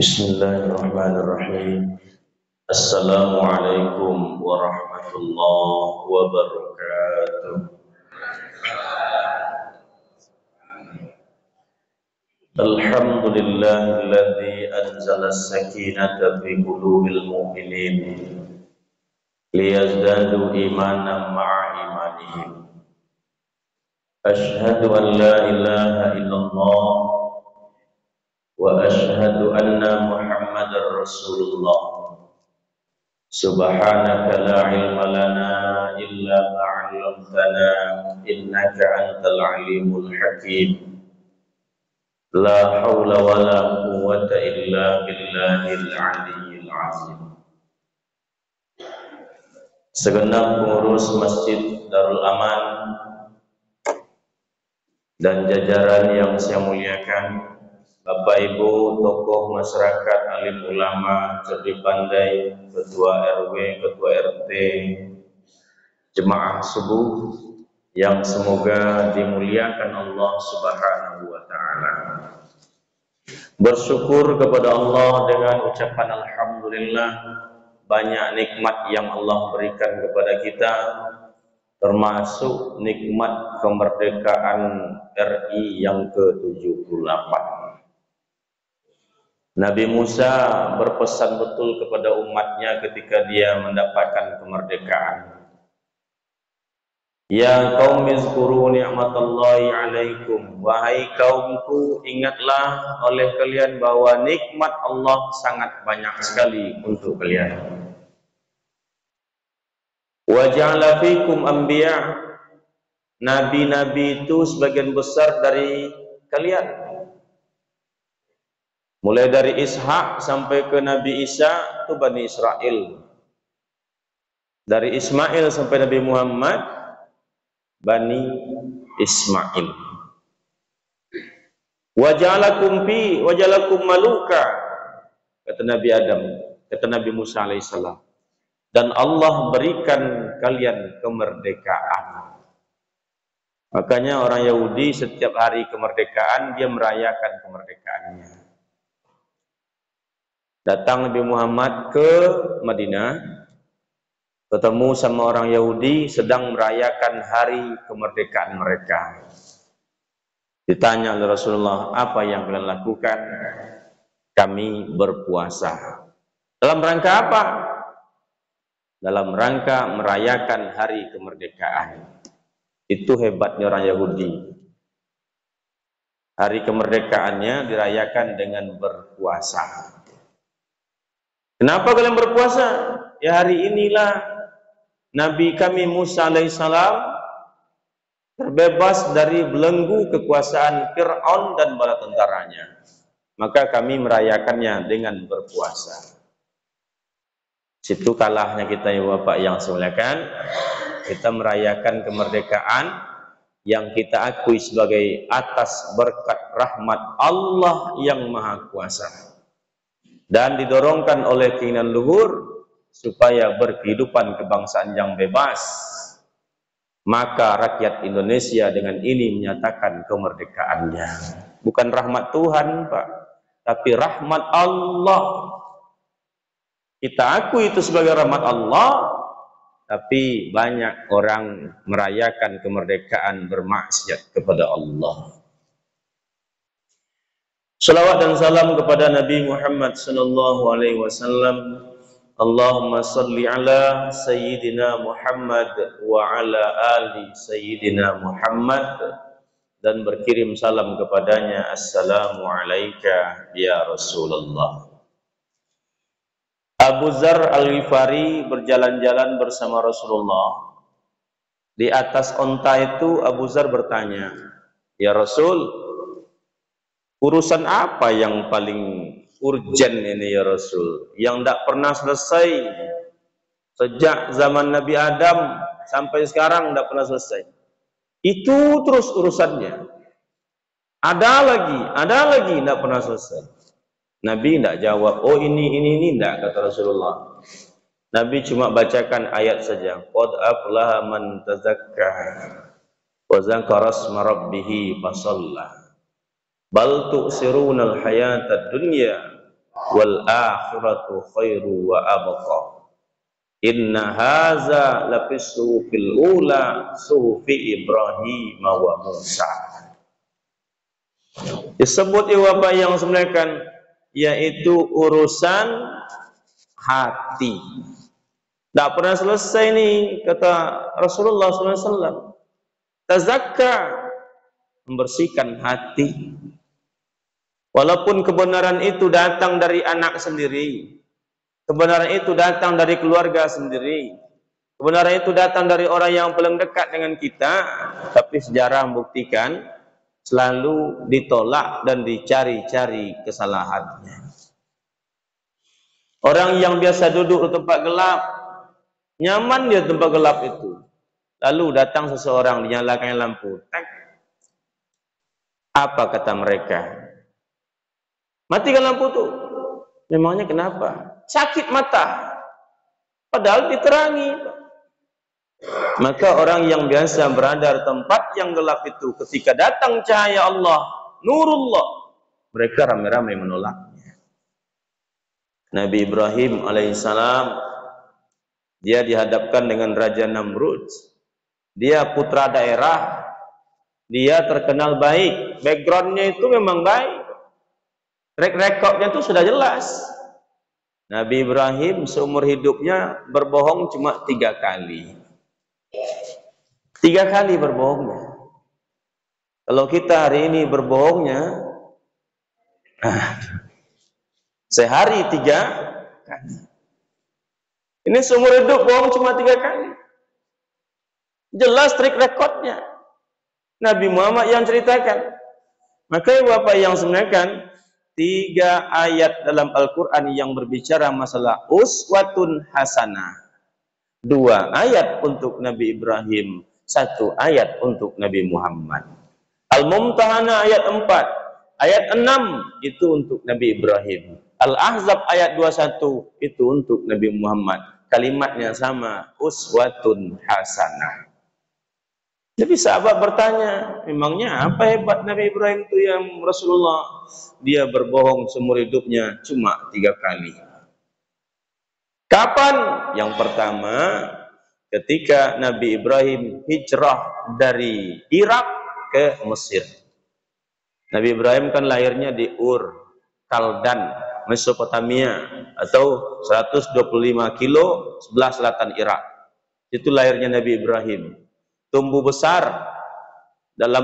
Bismillahirrahmanirrahim. Assalamualaikum warahmatullahi wabarakatuh. Alhamdulillahilladzi anzala as-sakinata fi qulubil mu'minin liyazdadu imanan ma'a imanihim. Asyhadu an la ilaha illallah wa asyhadu anna Muhammadar Rasulullah. Subhanaka la ilma lana illa ma 'allamtana innaka antal alimul hakim. La haula wa la quwwata illa billahil aliyyil azim. Segenap pengurus Masjid Darul Aman dan jajaran yang saya muliakan, Bapak Ibu, tokoh masyarakat, alim ulama, cerdik pandai, ketua RW, ketua RT, jemaah subuh yang semoga dimuliakan Allah Subhanahu wa taala. Bersyukur kepada Allah dengan ucapan alhamdulillah, banyak nikmat yang Allah berikan kepada kita, termasuk nikmat kemerdekaan RI yang ke-78. Nabi Musa berpesan betul kepada umatnya ketika dia mendapatkan kemerdekaan. Ya qaumi zkuru ni'matallahi alaikum. Wahai kaumku, ingatlah oleh kalian bahwa nikmat Allah sangat banyak sekali untuk kalian. Wa ja'ala fikum anbiya. Nabi-nabi itu sebagian besar dari kalian. Mulai dari Ishak sampai ke Nabi Isa itu Bani Israel. Dari Ismail sampai Nabi Muhammad, Bani Ismail. Wajalakum maluka, kata Nabi Adam, kata Nabi Musa alaihissalam. Dan Allah berikan kalian kemerdekaan. Makanya orang Yahudi setiap hari kemerdekaan dia merayakan kemerdekaannya. Datang Nabi Muhammad ke Madinah, ketemu sama orang Yahudi sedang merayakan hari kemerdekaan mereka. Ditanya oleh Rasulullah, apa yang kalian lakukan? Kami berpuasa. Dalam rangka apa? Dalam rangka merayakan hari kemerdekaan. Itu hebatnya orang Yahudi. Hari kemerdekaannya dirayakan dengan berpuasa. Kenapa kalian berpuasa? Ya hari inilah Nabi kami Musa alaihissalam terbebas dari belenggu kekuasaan Fir'aun dan bala tentaranya. Maka kami merayakannya dengan berpuasa. Situ kalahnya kita ya Bapak yang saya muliakan. Kita merayakan kemerdekaan yang kita akui sebagai atas berkat rahmat Allah yang Maha Kuasa. Dan didorongkan oleh keinginan luhur supaya berkehidupan kebangsaan yang bebas. Maka rakyat Indonesia dengan ini menyatakan kemerdekaannya. Bukan rahmat Tuhan, Pak, tapi rahmat Allah. Kita akui itu sebagai rahmat Allah, tapi banyak orang merayakan kemerdekaan bermaksiat kepada Allah. Salawat dan salam kepada Nabi Muhammad sallallahu alaihi wasallam. Allahumma salli ala Sayyidina Muhammad wa ala ali Sayyidina Muhammad, dan berkirim salam kepadanya. Assalamu alayka ya Rasulullah. Abu Dzar Al-Ghifari berjalan-jalan bersama Rasulullah. Di atas onta itu Abu Dzar bertanya, ya Rasul, urusan apa yang paling urgen ini ya Rasul, yang tidak pernah selesai sejak zaman Nabi Adam sampai sekarang, tidak pernah selesai. Itu terus urusannya. Ada lagi, tidak pernah selesai. Nabi tidak jawab, oh ini tidak, kata Rasulullah. Nabi cuma bacakan ayat saja. Qad aflaha man tazakka wa dzakara asma rabbih fasalla. Bal tu'sirunal hayatad dunya wal akhiratu khairu wa abqa. Inna haza lafis suhufil ula suhufi Ibrahim wa Musa. Disebut apa yang sebenarnya yaitu urusan hati. Tak pernah selesai nih, kata Rasulullah SAW. Tazakka, membersihkan hati. Walaupun kebenaran itu datang dari anak sendiri, kebenaran itu datang dari keluarga sendiri, kebenaran itu datang dari orang yang paling dekat dengan kita, tapi sejarah membuktikan selalu ditolak dan dicari-cari kesalahannya. Orang yang biasa duduk di tempat gelap, nyaman dia tempat gelap itu. Lalu datang seseorang, dinyalakan lampu. Apa kata mereka? Matikan lampu tuh. Memangnya kenapa? Sakit mata. Padahal diterangi. Maka orang yang biasa berada di tempat yang gelap itu, ketika datang cahaya Allah, nurullah, mereka ramai-ramai menolaknya. Nabi Ibrahim alaihissalam, dia dihadapkan dengan Raja Namrud. Dia putra daerah, dia terkenal baik, backgroundnya itu memang baik, track recordnya itu sudah jelas. Nabi Ibrahim seumur hidupnya berbohong cuma 3 kali. 3 kali berbohongnya. Kalau kita hari ini berbohongnya sehari 3 kali. Ini seumur hidup bohong cuma 3 kali. Jelas track recordnya. Nabi Muhammad yang ceritakan. Maka Bapak yang sebenarnya 3 ayat dalam Al-Quran yang berbicara masalah uswatun hasanah. 2 ayat untuk Nabi Ibrahim, 1 ayat untuk Nabi Muhammad. Al-Mumtahanah ayat 4, ayat 6 itu untuk Nabi Ibrahim. Al-Ahzab ayat 21 itu untuk Nabi Muhammad. Kalimatnya sama, uswatun hasanah. Jadi sahabat bertanya, memangnya apa hebat Nabi Ibrahim itu yang Rasulullah dia berbohong seumur hidupnya cuma 3 kali. Kapan? Yang pertama, ketika Nabi Ibrahim hijrah dari Irak ke Mesir. Nabi Ibrahim kan lahirnya di Ur, Kaldan, Mesopotamia, atau 125 kilo sebelah selatan Irak. Itu lahirnya Nabi Ibrahim. Tumbuh besar dalam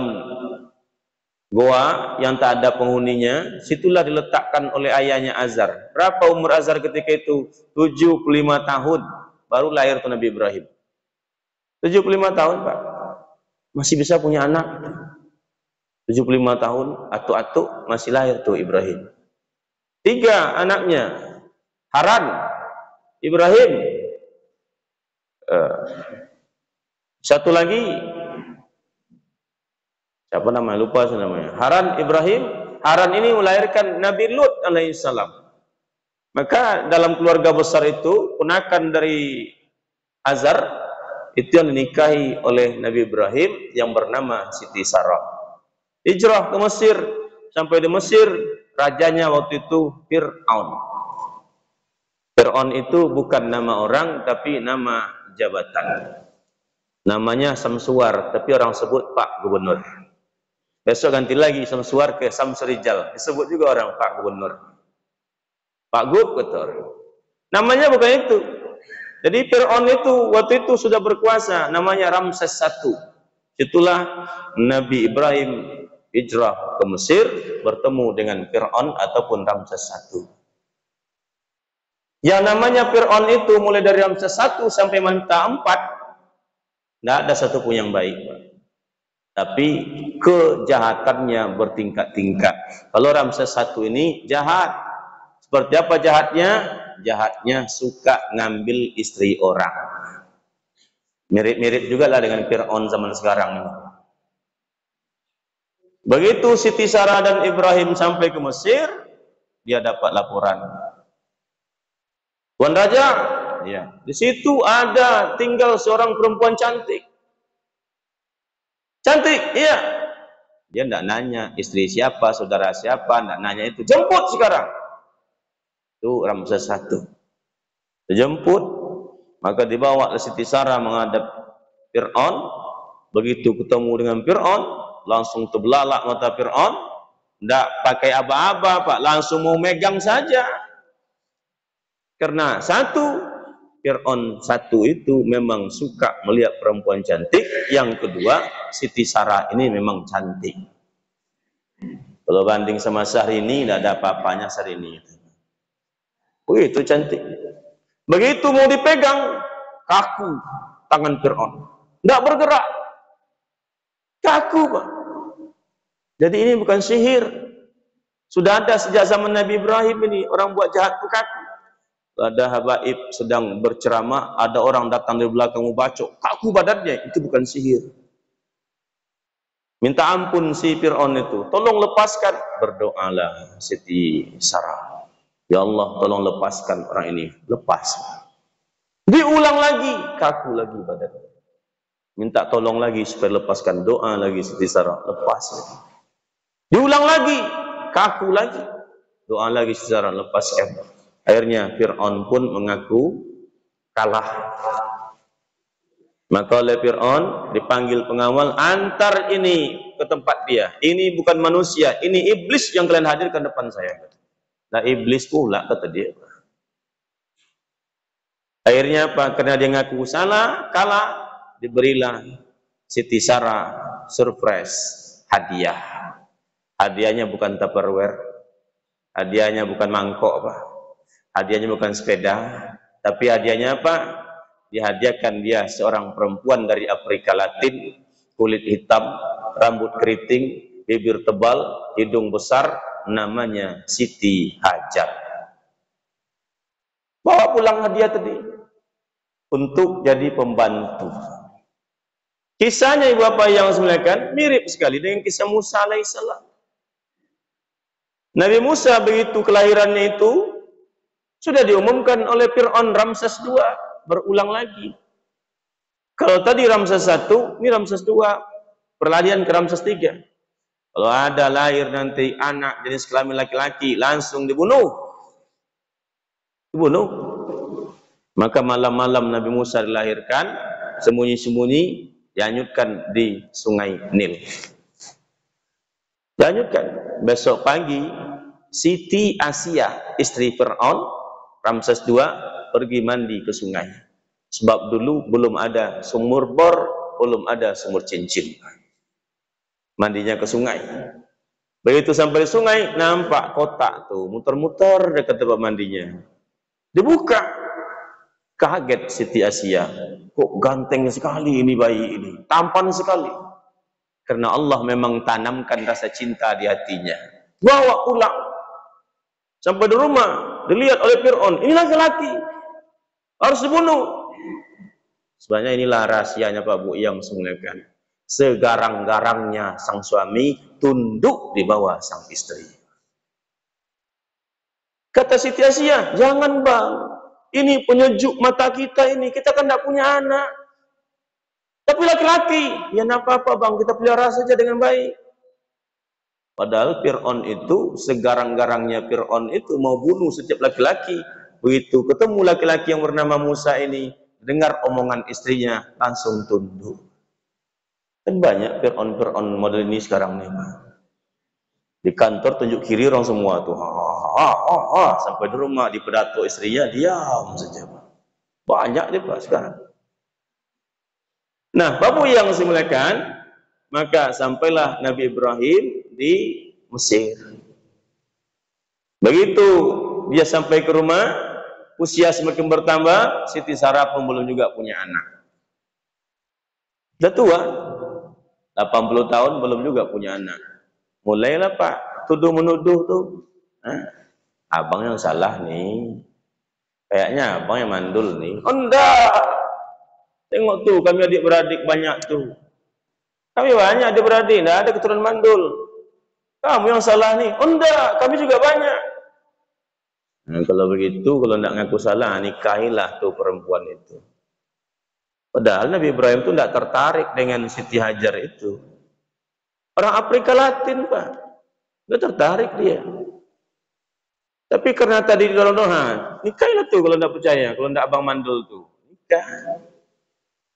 goa yang tak ada penghuninya, situlah diletakkan oleh ayahnya Azar. Berapa umur Azar ketika itu? 75 tahun. Baru lahir tuh Nabi Ibrahim. 75 tahun, Pak. Masih bisa punya anak. 75 tahun, atuk-atuk masih lahir tuh Ibrahim. 3 anaknya. Haran, Ibrahim. Satu lagi, siapa namanya? Lupa saya namanya. Haran Ibrahim. Haran ini melahirkan Nabi Lut alaihissalam. Maka dalam keluarga besar itu, ponakan dari Azar itu yang dinikahi oleh Nabi Ibrahim yang bernama Siti Sarah. Hijrah ke Mesir. Sampai di Mesir, rajanya waktu itu Fir'aun. Fir'aun itu bukan nama orang, tapi nama jabatan. Namanya Samsuar, tapi orang sebut Pak Gubernur. Besok ganti lagi Samsuar ke Samsurijal, disebut juga orang Pak Gubernur. Pak Gub, betul. Namanya bukan itu. Jadi Fir'aun itu waktu itu sudah berkuasa, namanya Ramses I. Itulah Nabi Ibrahim hijrah ke Mesir, bertemu dengan Fir'aun ataupun Ramses I. Yang namanya Fir'aun itu mulai dari Ramses I sampai Manta IV, tidak ada satupun yang baik, tapi kejahatannya bertingkat-tingkat. Kalau Ramses I ini jahat. Seperti apa jahatnya? Jahatnya suka ngambil istri orang. Mirip-mirip juga lah dengan Fir'aun zaman sekarang ini. Begitu Siti Sarah dan Ibrahim sampai ke Mesir, dia dapat laporan. Tuan Raja, ya, di situ ada tinggal seorang perempuan cantik. Cantik, iya. Dia tidak nanya istri siapa, saudara siapa, tidak nanya itu. Jemput sekarang. Itu Ramses I. Dijemput, maka dibawa Siti Sarah menghadap Fir'aun. Begitu ketemu dengan Fir'aun, langsung terbelalak mata Fir'aun. Tidak pakai aba-aba, Pak, langsung mau megang saja. Karena Fir'aun itu memang suka melihat perempuan cantik. Yang kedua, Siti Sarah ini memang cantik. Kalau banding sama Syahrini, tidak ada apa-apanya Syahrini. Begitu cantik. Begitu mau dipegang, kaku tangan Fir'aun. Tidak bergerak. Kaku, Pak. Jadi ini bukan sihir. Sudah ada sejak zaman Nabi Ibrahim ini. Orang buat jahat itu kaku. Ada habaib sedang berceramah, ada orang datang dari belakang membacok, kaku badannya, itu bukan sihir. Minta ampun si Fir'aun itu, tolong lepaskan. Berdoalah Siti Sarah, ya Allah tolong lepaskan orang ini. Lepas. Diulang lagi, kaku lagi badannya. Minta tolong lagi supaya lepaskan. Doa lagi Siti Sarah, lepas. Diulang lagi, kaku lagi. Doa lagi Siti Sarah, lepaskan. Akhirnya Fir'aun pun mengaku kalah. Maka oleh Fir'aun dipanggil pengawal, antar ini ke tempat dia. Ini bukan manusia, ini iblis yang kalian hadirkan depan saya. Nah, iblis pula kata dia. Akhirnya apa? Karena dia ngaku salah, kalah, diberilah Siti Sarah surprise, hadiah. Hadiahnya bukan Tupperware, hadiahnya bukan mangkok, Pak. Hadiahnya bukan sepeda, tapi hadiahnya apa? Dihadiahkan dia seorang perempuan dari Afrika Latin, kulit hitam, rambut keriting, bibir tebal, hidung besar, namanya Siti Hajar. Bawa pulang hadiah tadi untuk jadi pembantu. Kisahnya ibu bapak yang semuanya mirip sekali dengan kisah Musa alaihissalam. Nabi Musa begitu kelahirannya itu sudah diumumkan oleh Fir'aun Ramses II, berulang lagi. Kalau tadi Ramses I, ini Ramses II, peralihan ke Ramses III. Kalau ada lahir nanti anak jenis kelamin laki-laki, langsung dibunuh. Dibunuh. Maka malam-malam Nabi Musa dilahirkan, sembunyi-sembunyi, dihanyutkan di sungai Nil. Dihanyutkan. Besok pagi, Siti Asia, istri Fir'aun, Ramses II, pergi mandi ke sungai. Sebab dulu belum ada sumur bor, belum ada sumur cincin. Mandinya ke sungai. Begitu sampai sungai, nampak kotak tuh, muter-muter dekat tempat mandinya. Dibuka. Kaget Siti Asia. Kok ganteng sekali ini bayi ini. Tampan sekali. Karena Allah memang tanamkan rasa cinta di hatinya. Bawa pulang. Sampai di rumah, dilihat oleh Fir'aun, ini laki-laki, harus dibunuh. Sebenarnya inilah rahasianya Pak Bu yang semuanya. Segarang-garangnya sang suami tunduk di bawah sang istri. Kata Siti Asia, jangan bang, ini penyejuk mata kita ini, kita kan tidak punya anak. Tapi laki-laki, ya tidak apa-apa bang, kita pelihara saja dengan baik. Padahal Fir'aun itu, segarang-garangnya Fir'aun itu mau bunuh setiap laki-laki. Begitu ketemu laki-laki yang bernama Musa ini, dengar omongan istrinya, langsung tunduk. Kan banyak Fir'aun model ini sekarang nih, Pak. Di kantor tunjuk kiri orang semua tuh, sampai di rumah di pidato istrinya diam saja, Pak. Banyak deh Pak sekarang. Nah, Bapak yang simulakan, maka sampailah Nabi Ibrahim di Mesir. Begitu dia sampai ke rumah, usia semakin bertambah, Siti Sarah pun belum juga punya anak. Sudah tua, 80 tahun belum juga punya anak. Mulailah Pak, tuduh-menuduh tuh. Abang yang salah nih. Kayaknya abang yang mandul nih. Oh enggak. Tengok tuh, kami adik-beradik banyak tuh. Kami banyak adik-beradik, tidak ada keturunan mandul. Kamu yang salah nih. Oh enggak, kami juga banyak. Nah, kalau begitu, kalau tidak ngaku salah, nikahilah tuh perempuan itu. Padahal Nabi Ibrahim itu tidak tertarik dengan Siti Hajar itu. Orang Afrika Latin, Pak. Tidak tertarik dia. Tapi karena tadi dorong nikahilah tuh kalau tidak percaya, kalau tidak abang mandul tuh. Nikah.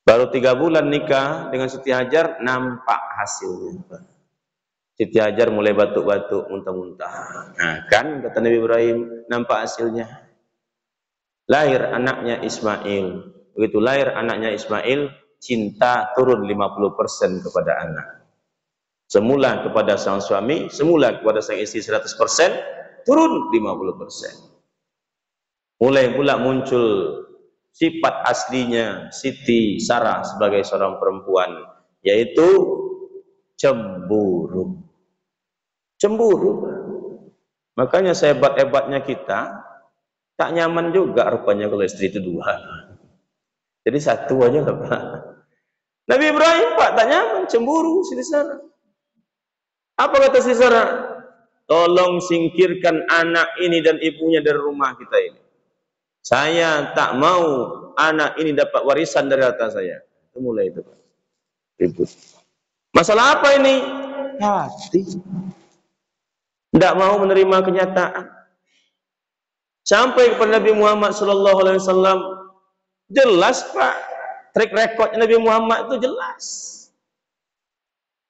Baru 3 bulan nikah dengan Siti Hajar, nampak hasilnya. Siti Hajar mulai batuk-batuk, muntah-muntah. Nah kan, kata Nabi Ibrahim, nampak hasilnya. Lahir anaknya Ismail. Begitu lahir anaknya Ismail, cinta turun 50% kepada anak. Semula kepada sang suami, semula kepada sang istri 100%, turun 50%. Mulai pula muncul sifat aslinya Siti Sarah sebagai seorang perempuan, yaitu cemburu. Cemburu. Makanya sehebat-hebatnya kita, tak nyaman juga rupanya kalau istri itu 2. Jadi 1 aja lah Pak. Nabi Ibrahim Pak tak nyaman, cemburu Siti Sarah. Apa kata Siti Sarah? Tolong singkirkan anak ini dan ibunya dari rumah kita ini. Saya tak mau anak ini dapat warisan dari harta saya. Itu mulai itu Pak. Ribut. Masalah apa ini? Hati. Tidak mau menerima kenyataan. Sampai kepada Nabi Muhammad SAW, jelas Pak, track record Nabi Muhammad itu jelas.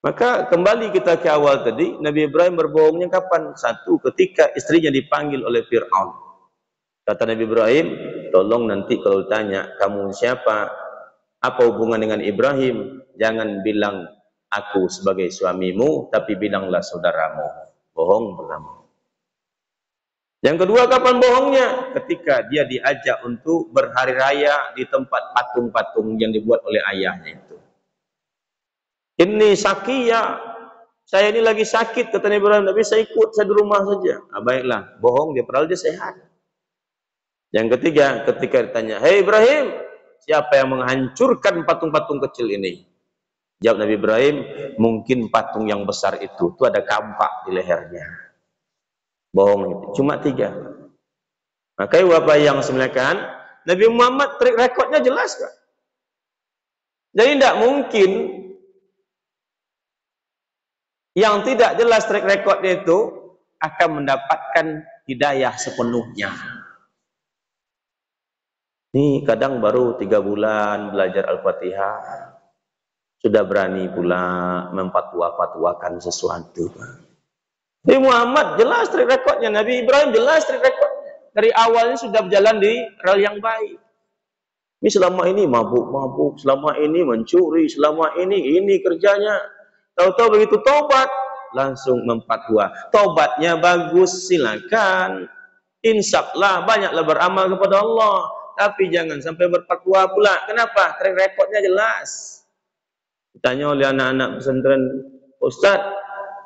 Maka kembali kita ke awal tadi, Nabi Ibrahim berbohongnya kapan? 1, ketika istrinya dipanggil oleh Fir'aun. Kata Nabi Ibrahim, tolong nanti kalau tanya kamu siapa, apa hubungan dengan Ibrahim, jangan bilang aku sebagai suamimu, tapi bilanglah saudaramu. Bohong pertama. Yang kedua, kapan bohongnya? Ketika dia diajak untuk berhari raya di tempat patung-patung yang dibuat oleh ayahnya itu. Ini Sakia, saya ini lagi sakit, kata Nabi Ibrahim, tapi saya ikut, saya di rumah saja. Baiklah, bohong dia, padahal dia sehat. Yang ketiga, ketika ditanya, hei Ibrahim, siapa yang menghancurkan patung-patung kecil ini? Jawab Nabi Ibrahim, mungkin patung yang besar itu ada kampak di lehernya. Bohong itu. Cuma 3. Makanya Bapak yang semuanya, Nabi Muhammad track recordnya jelas Pak. Jadi tidak mungkin yang tidak jelas track recordnya itu akan mendapatkan hidayah sepenuhnya. Ini kadang baru 3 bulan belajar Al-Fatihah, sudah berani pula memfatwa-fatwakan sesuatu. Nabi Muhammad jelas track recordnya, Nabi Ibrahim jelas track recordnya. Dari awalnya sudah berjalan di rel yang baik. Ini selama ini mabuk-mabuk, selama ini mencuri, selama ini kerjanya. Tahu-tahu begitu tobat, langsung memfatwa. Tobatnya bagus, silakan. Insaflah, banyaklah beramal kepada Allah. Tapi jangan sampai berfatwa pula. Kenapa? Track recordnya jelas. Ditanya oleh anak-anak pesantren, Ustaz,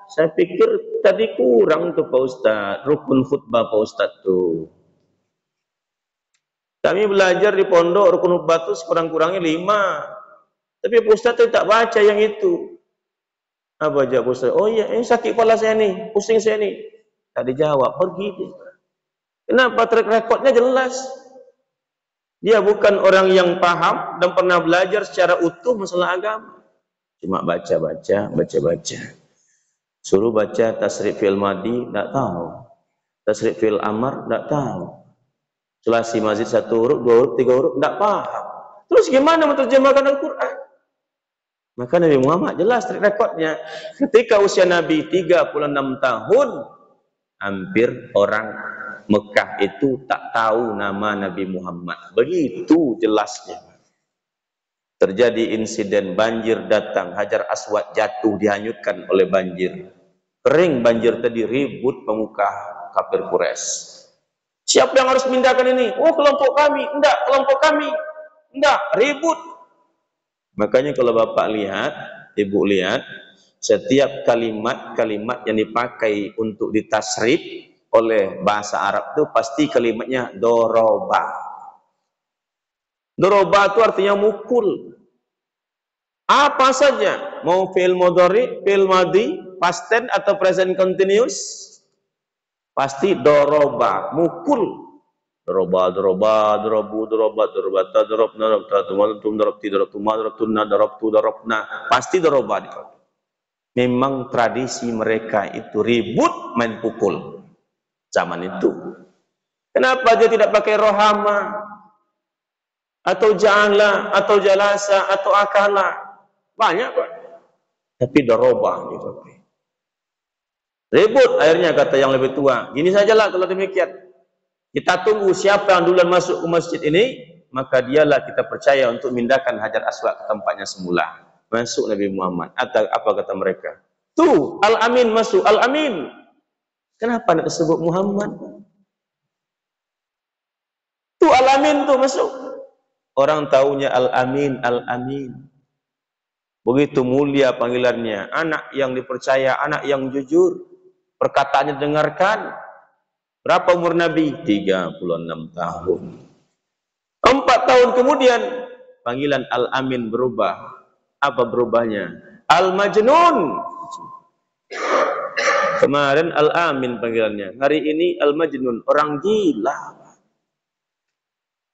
saya pikir tadi kurang tuh Pak Ustaz, rukun khutbah Pak Ustaz tuh. Kami belajar di pondok rukun khutbah itu sekurang-kurangnya 5. Tapi Pak Ustaz tuh tak baca yang itu. Apa jawab Ustaz? Oh iya, ini sakit kepala saya nih, pusing saya nih. Tak dijawab, pergi. Kenapa? Track recordnya jelas. Dia bukan orang yang paham dan pernah belajar secara utuh masalah agama. Cuma baca-baca. Suruh baca tasrif fi'il madi, tak tahu. Tasrif fi'il amar, tak tahu. Sulasi mazid 1 huruf, 2 huruf, 3 huruf, tak paham. Terus gimana menerjemahkan Al-Quran? Maka Nabi Muhammad jelas track recordnya. Ketika usia Nabi 36 tahun, hampir orang Mekah itu tak tahu nama Nabi Muhammad. Begitu jelasnya. Terjadi insiden banjir datang, Hajar Aswad jatuh dihanyutkan oleh banjir. Kering banjir tadi, ribut pemuka kafir Quraisy. Siapa yang harus memindahkan ini? Oh, kelompok kami. Enggak, kelompok kami. Enggak, ribut. Makanya kalau Bapak lihat, Ibu lihat, setiap kalimat-kalimat yang dipakai untuk ditasrif oleh bahasa Arab itu pasti kalimatnya doroba. Doroba itu artinya mukul. Apa saja, mau fi'il mudhari, fi'il madhi, past tense atau present continuous, pasti doroba, mukul. Doroba, dorobu, dorobat, dorobata, dorobna, dorobta, dorobtum, dorobti, dorobtuma, dorobtuna, dorobtu, dorobna. Pasti doroba. Memang tradisi mereka itu ribut main pukul. Zaman itu. Kenapa dia tidak pakai rohama atau ja'ala atau jalasa atau akala? Banyak kok. Tapi darobah dipakai. Ribut akhirnya kata yang lebih tua. Gini sajalah kalau demikian. Kita tunggu siapa yang duluan masuk ke masjid ini, maka dialah kita percaya untuk memindahkan Hajar Aswad ke tempatnya semula. Masuk Nabi Muhammad. Atau apa kata mereka? Tuh, Al-Amin masuk, Al-Amin. Kenapa nak disebut Muhammad? Tuh Al-Amin tuh masuk. Orang taunya Al-Amin, Al-Amin. Begitu mulia panggilannya. Anak yang dipercaya, anak yang jujur. Perkataannya dengarkan. Berapa umur Nabi? 36 tahun. 4 tahun kemudian panggilan Al-Amin berubah. Apa berubahnya? Al-Majnun. Kemarin Al-Amin panggilannya. Hari ini Al-Majnun. Orang gila.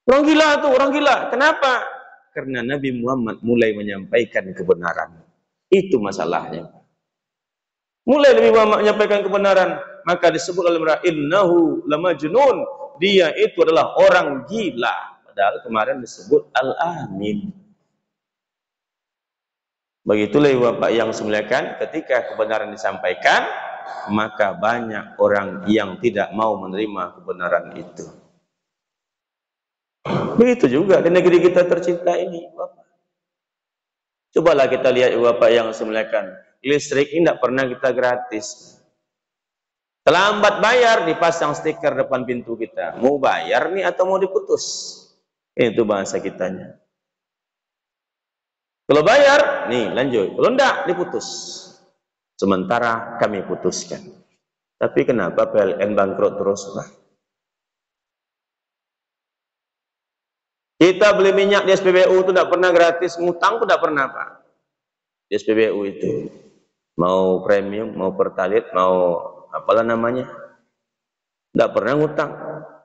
Orang gila tuh, orang gila. Kenapa? Karena Nabi Muhammad mulai menyampaikan kebenaran. Itu masalahnya. Mulai Nabi Muhammad menyampaikan kebenaran, maka disebut oleh mereka innahu lamajnun. Dia itu adalah orang gila. Padahal kemarin disebut Al-Amin. Begitulah Bapak yang semuliakan, ketika kebenaran disampaikan, maka banyak orang yang tidak mau menerima kebenaran itu. Begitu juga di negeri kita tercinta ini, Bapak. Cobalah kita lihat Bapak yang semuliakan, listrik ini tidak pernah kita gratis. Terlambat bayar, dipasang stiker depan pintu kita. Mau bayar nih atau mau diputus? Itu bahasa kitanya. Kalau bayar, nih lanjut. Kalau enggak, diputus. Sementara kami putuskan. Tapi kenapa PLN bangkrut terus, Pak? Kita beli minyak di SPBU itu tidak pernah gratis, ngutang pun tidak pernah, Pak. Di SPBU itu. Mau premium, mau pertalite, mau apalah namanya. Tidak pernah ngutang.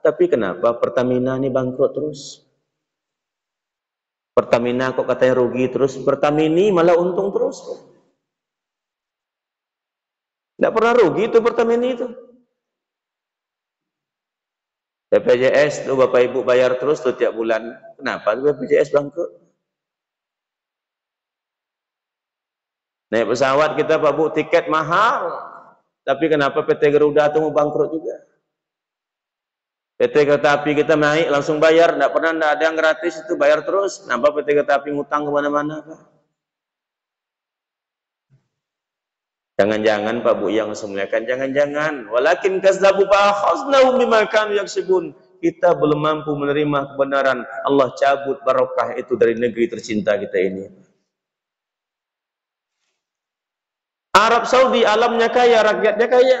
Tapi kenapa Pertamina ini bangkrut terus? Pertamina kok katanya rugi terus, Pertamini malah untung terus. Tidak pernah rugi itu Pertamini itu. BPJS tuh Bapak Ibu bayar terus tuh tiap bulan. Kenapa BPJS bangkrut? Naik pesawat kita Pak Bu, tiket mahal. Tapi kenapa PT Garuda itu mau bangkrut juga? PT Kereta Api kita naik langsung bayar, tidak pernah ada yang gratis, itu bayar terus. Kenapa PT Kereta Api ngutang kemana-mana? Jangan-jangan Pak Bu yang semuliakan, jangan-jangan. Walakin kazzabu fa'akhadnahum bima kanu yaksibun. Kita belum mampu menerima kebenaran. Allah cabut barokah itu dari negeri tercinta kita ini. Arab Saudi alamnya kaya, rakyatnya kaya.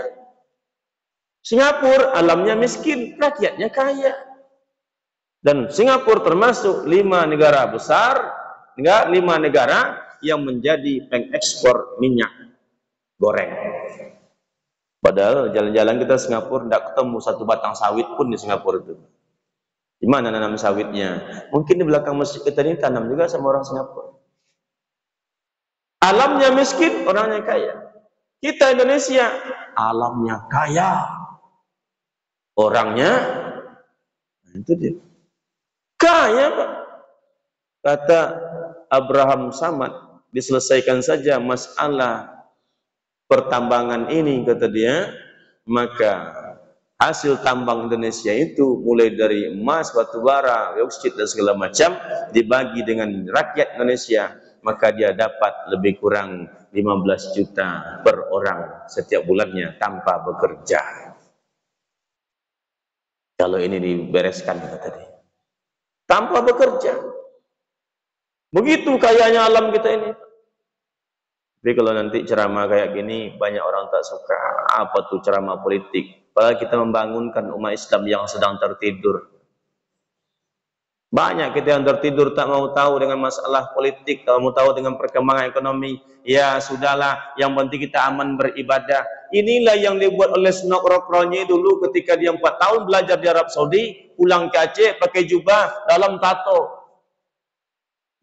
Singapura alamnya miskin, rakyatnya kaya. Dan Singapura termasuk 5 negara besar, 5 negara yang menjadi pengekspor minyak goreng. Padahal jalan-jalan kita Singapura tidak ketemu satu batang sawit pun di Singapura itu. Di mana nanam sawitnya? Mungkin di belakang masjid kita ini tanam juga sama orang Singapura. Alamnya miskin, orangnya kaya. Kita Indonesia, alamnya kaya, orangnya itu dia kaya, Pak. Kata Abraham Samad, diselesaikan saja masalah pertambangan ini, kata dia, maka hasil tambang Indonesia itu mulai dari emas, batu bara, bauksit dan segala macam dibagi dengan rakyat Indonesia, maka dia dapat lebih kurang 15 juta per orang setiap bulannya tanpa bekerja. Kalau ini dibereskan, kata dia, tanpa bekerja. Begitu kayanya alam kita ini. Tapi kalau nanti ceramah kayak gini, banyak orang tak suka. Apa tuh ceramah politik? Padahal kita membangunkan umat Islam yang sedang tertidur. Banyak kita yang tertidur, tak mau tahu dengan masalah politik, tak mau tahu dengan perkembangan ekonomi. Ya sudahlah, yang penting kita aman beribadah. Inilah yang dibuat oleh Sunok Rokronyi dulu ketika dia 4 tahun belajar di Arab Saudi, pulang ke Aceh pakai jubah dalam tato.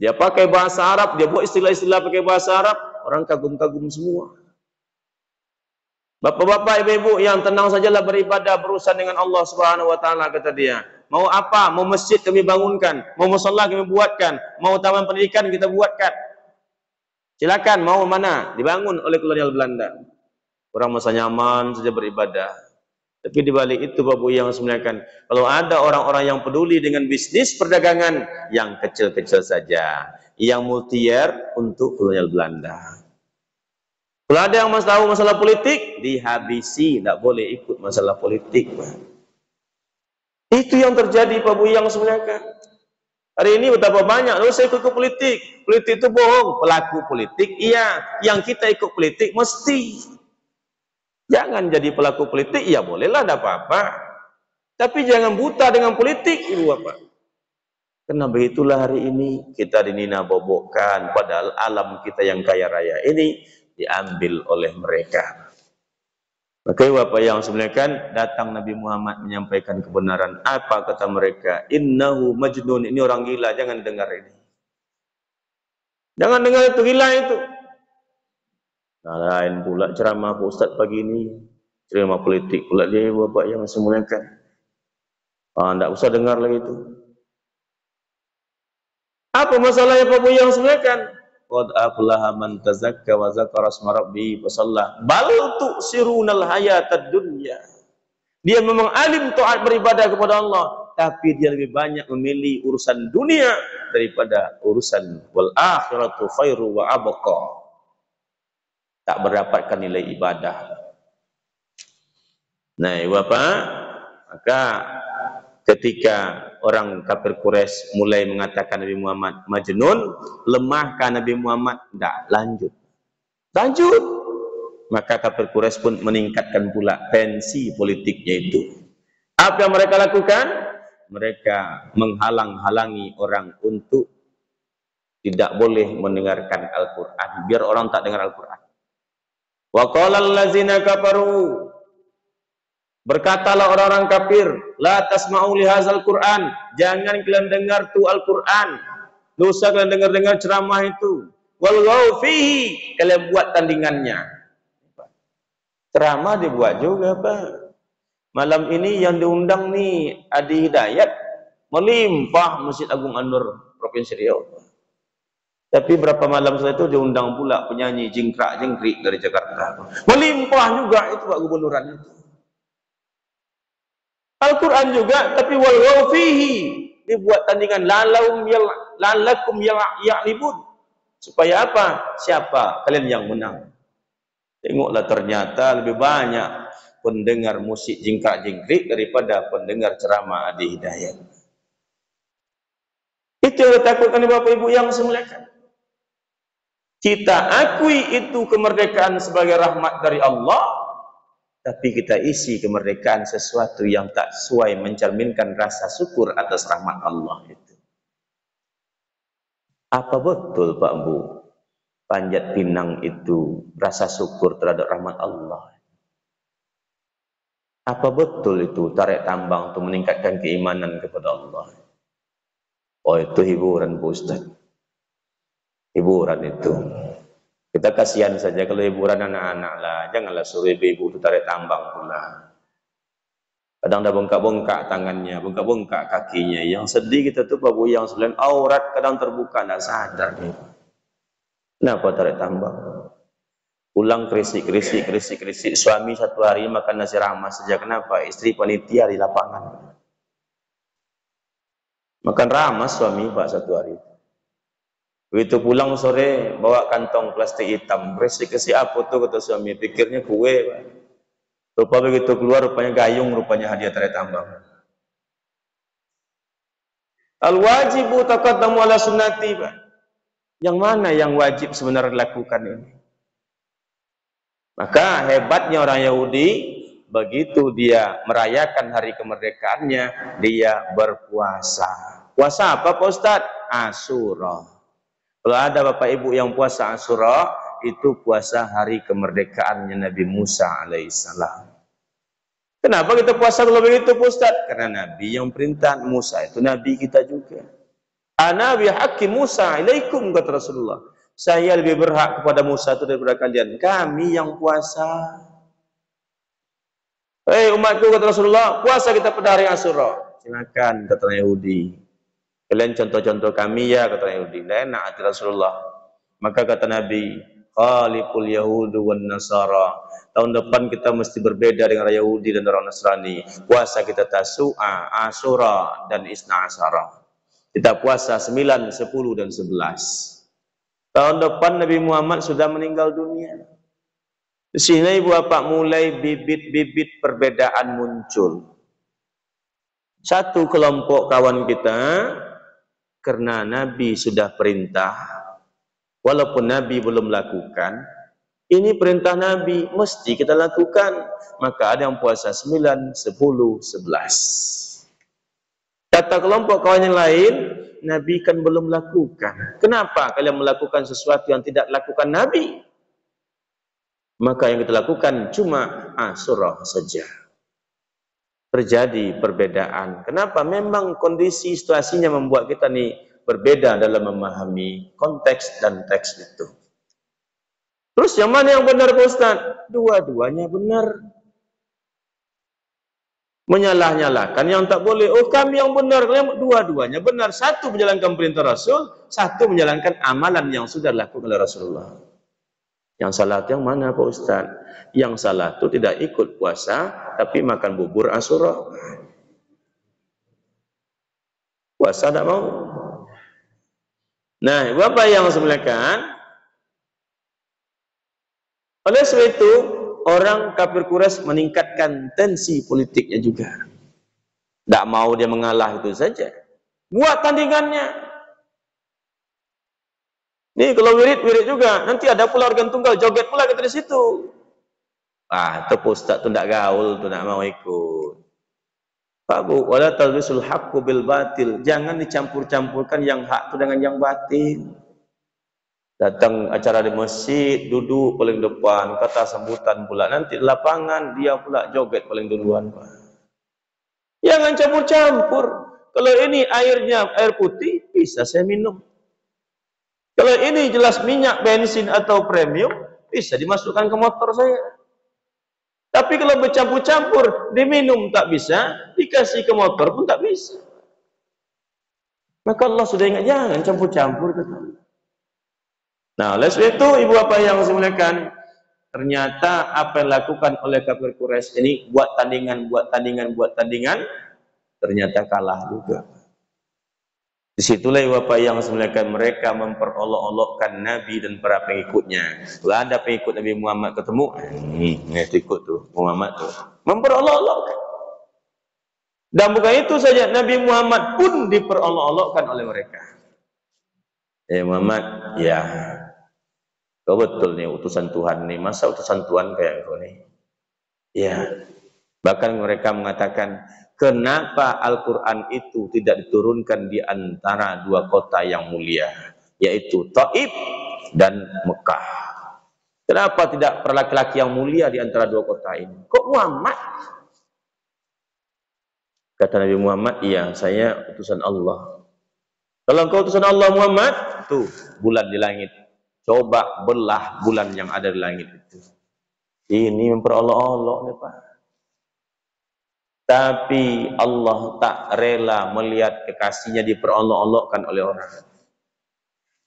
Dia pakai bahasa Arab, dia buat istilah-istilah pakai bahasa Arab, orang kagum-kagum semua. Bapak-bapak, ibu-ibu yang tenang sajalah beribadah, berurusan dengan Allah Subhanahu wa taala, kata dia. Mau apa? Mau masjid kami bangunkan, mau musala kami buatkan, mau taman pendidikan kita buatkan. Silakan, mau mana? Dibangun oleh kolonial Belanda. Orang masa nyaman saja beribadah. Tapi di balik itu Bapak yang sebenarnya, kalau ada orang-orang yang peduli dengan bisnis perdagangan yang kecil-kecil saja, yang multiyer untuk kolonial Belanda. Kalau ada yang tahu masalah politik, dihabisi, tidak boleh ikut masalah politik. Itu yang terjadi Pak Buyang sebenarnya. Hari ini betapa banyak, saya ikut politik. Politik itu bohong. Pelaku politik, iya. Yang kita ikut politik, mesti. Jangan jadi pelaku politik, ya bolehlah, tidak apa-apa. Tapi jangan buta dengan politik, Ibu Bapak. Karena begitulah hari ini kita dinina-bobokkan, padahal alam kita yang kaya raya ini diambil oleh mereka. Maka Bapak yang sebenarnya, datang Nabi Muhammad menyampaikan kebenaran. Apa kata mereka? Innahu majnun, ini orang gila, jangan dengar ini. Jangan dengar itu, gila itu. Nah, lain pula ceramah Pak Ustaz pagi ini, ceramah politik pula dia Bapak yang sebenarnya. Tidak usah dengar lagi itu. Apa masalahnya Pak yang sebenarnya? Qad aflaha man tazakka wa dzakara asma rabbih fa shalla bal tu'sirunal hayatad dunya. Dia memang alim taat beribadah kepada Allah, tapi dia lebih banyak memilih urusan dunia daripada urusan wal akhiratu khairu wa abqa. Tak mendapatkan nilai ibadah. Nah, Bapak, maka ketika orang kafir Quraisy mulai mengatakan Nabi Muhammad majnun, lemahkan Nabi Muhammad? Tidak, lanjut. Maka kafir Quraisy pun meningkatkan pula tensi politiknya itu. Apa yang mereka lakukan? Mereka menghalang-halangi orang untuk tidak boleh mendengarkan Al-Quran, biar orang tak dengar Al-Quran. Wa qala allazina kafaru, berkatalah orang-orang kafir, la tasma'u li hadzal Qur'an, jangan kalian dengar tu Al-Qur'an. Enggak usah kalian dengar-dengar ceramah itu. Wal fihi, kalian buat tandingannya. Ceramah dibuat juga, Pak. Malam ini yang diundang nih Adi Hidayat, melimpah Masjid Agung An-Nur Provinsi Riau. Tapi berapa malam setelah itu diundang pula penyanyi jingkrak-jingkrik dari Jakarta. Melimpah juga itu Pak Gubernuran itu. Al-Quran juga, tapi wal fihi, dibuat tandingan lalakum ya'libun. Supaya apa? Siapa kalian yang menang? Tengoklah, ternyata lebih banyak pendengar musik jingkrak-jingkrik daripada pendengar ceramah Adi Hidayat. Itu yang ditakutkan Bapak Ibu yang semuliakan. Kita akui itu kemerdekaan sebagai rahmat dari Allah, tapi kita isi kemerdekaan sesuatu yang tak sesuai mencerminkan rasa syukur atas rahmat Allah itu. Apa betul Pak Bu, Panjat Pinang itu rasa syukur terhadap rahmat Allah? Apa betul itu tarik tambang untuk meningkatkan keimanan kepada Allah? Oh, itu hiburan Bu Ustaz. Hiburan itu. Kita kasihan saja kalau hiburan anak-anak lah. Janganlah suruh ibu-ibu itu tarik tambang pula. Kadang dah bengkak-bengkak tangannya, bengkak-bengkak kakinya. Yang sedih kita tuh Pak Bu, yang selain aurat kadang terbuka, tak sadar dia. Kenapa tarik tambang? Pulang kerisik. Suami satu hari makan nasi ramas saja. Kenapa? Istri panitia di lapangan. Makan ramas suami Pak satu hari. Begitu pulang sore bawa kantong plastik hitam. Kerisik apa tuh kata suami? Pikirnya kue Pak. Rupa begitu keluar rupanya gayung, rupanya hadiah tarik tambang. Al-wajibu taqaddamu ala sunnati Pak. Yang mana yang wajib sebenarnya dilakukan ini? Maka hebatnya orang Yahudi, begitu dia merayakan hari kemerdekaannya, dia berpuasa. Puasa apa Pak Ustaz? Asyura. Kalau ada Bapak Ibu yang puasa Asyura, itu puasa hari kemerdekaannya Nabi Musa alaihissalam. Kenapa kita puasa kalau begitu Pak Ustaz? Karena Nabi yang perintah, Musa itu Nabi kita juga. Ana bihaqqi Musa ilaikum, kata Rasulullah. Saya lebih berhak kepada Musa itu daripada kalian. Kami yang puasa. Hei umatku, kata Rasulullah, puasa kita pada hari Asyura. Silakan, kata Yahudi. Kalian contoh-contoh kami ya, kata Yahudi. Lain nak hati Rasulullah. Maka kata Nabi, Khaliful Yahudu wan Nasara. Tahun depan kita mesti berbeda dengan orang Yahudi dan orang Nasrani. Puasa kita Tasu'a, Asyura, dan Isna Asyara. Kita puasa 9, 10, dan 11. Tahun depan Nabi Muhammad sudah meninggal dunia. Di sini ibu bapak mulai bibit-bibit perbedaan muncul. Satu kelompok kawan kita, karena Nabi sudah perintah, walaupun Nabi belum lakukan, ini perintah Nabi, mesti kita lakukan. Maka ada yang puasa 9, 10, 11. Kata kelompok kawan yang lain, Nabi kan belum lakukan. Kenapa kalian melakukan sesuatu yang tidak lakukan Nabi? Maka yang kita lakukan cuma Asyura saja. Terjadi perbedaan. Kenapa? Memang kondisi situasinya membuat kita nih berbeda dalam memahami konteks dan teks itu. Terus yang mana yang benar Pak Ustaz? Dua-duanya benar. Menyalah-nyalahkan yang tak boleh. Oh kami yang benar. Dua-duanya benar. Satu menjalankan perintah Rasul, satu menjalankan amalan yang sudah dilakukan oleh Rasulullah. Yang salah itu yang mana Pak Ustaz? Yang salah itu tidak ikut puasa, tapi makan bubur Asyura. Puasa tidak mau. Nah, Bapak yang semuakan, oleh sebab itu, orang kafir Quraisy meningkatkan tensi politiknya juga. Tidak mau dia mengalah itu saja. Buat tandingannya. Nih kalau wirid juga, nanti ada pula organ tunggal, joget pula kita di situ. Itu Ustaz tu tidak gaul, tu tidak mau ikut. Pak Bu, wala talbisul haqqu bil batil. Jangan dicampur-campurkan yang hak itu dengan yang batil. Datang acara di masjid, duduk paling depan, kata sambutan pula. Nanti di lapangan dia pula joget paling duluan, Pak. Jangan campur-campur. Kalau ini airnya air putih, bisa saya minum. Kalau ini jelas minyak, bensin atau premium, bisa dimasukkan ke motor saya. Tapi kalau bercampur-campur, diminum tak bisa, dikasih ke motor pun tak bisa. Maka Allah sudah ingat, jangan campur-campur. Nah, oleh sebab itu, ibu bapak yang saya muliakan, ternyata apa yang dilakukan oleh kafir Quraisy ini, buat tandingan, ternyata kalah juga. Disitulah Bapak yang sebenarnya mereka memperolok-olokkan Nabi dan para pengikutnya. Kalau ada pengikut Nabi Muhammad ketemu, ikut tuh Muhammad tuh memperolok-olokkan. Dan bukan itu saja, Nabi Muhammad pun diperolok-olokkan oleh mereka. Muhammad, ya, kau betul nih utusan Tuhan nih. Masa utusan Tuhan kayak kau nih? Ya, bahkan mereka mengatakan, kenapa Al-Quran itu tidak diturunkan di antara dua kota yang mulia, yaitu Taif dan Mekah? Kenapa tidak para laki-laki yang mulia di antara dua kota ini? Kok Muhammad? Kata Nabi Muhammad, iya saya utusan Allah. Kalau engkau utusan Allah Muhammad, tuh bulan di langit. Coba belah bulan yang ada di langit itu. Ini memperolok-olok nih Pak. Tapi Allah tak rela melihat kekasihnya diperolok-olokkan oleh orang.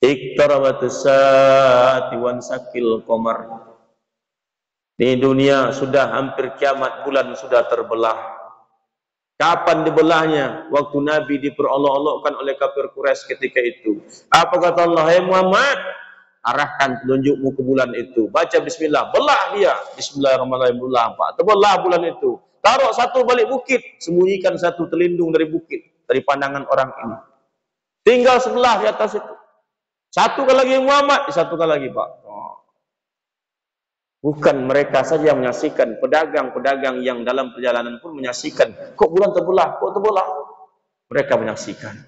Iqtarabatis saati wan sakil qamar. Di dunia sudah hampir kiamat, bulan sudah terbelah. Kapan dibelahnya? Waktu Nabi diperolok-olokkan oleh kafir Quraisy ketika itu. Apa kata Allah? Hai Muhammad, arahkan telunjukmu ke bulan itu. Baca bismillah, belah dia. Bismillahirrahmanirrahim, belah Pak. Terbelah bulan itu. Taruh satu balik bukit, sembunyikan satu terlindung dari bukit, dari pandangan orang ini. Tinggal sebelah di atas itu. Satu kali lagi Muhammad, satu kali lagi Pak. Bukan mereka saja yang menyaksikan, pedagang-pedagang yang dalam perjalanan pun menyaksikan. Kok bulan terbelah? Kok terbelah? Mereka menyaksikan.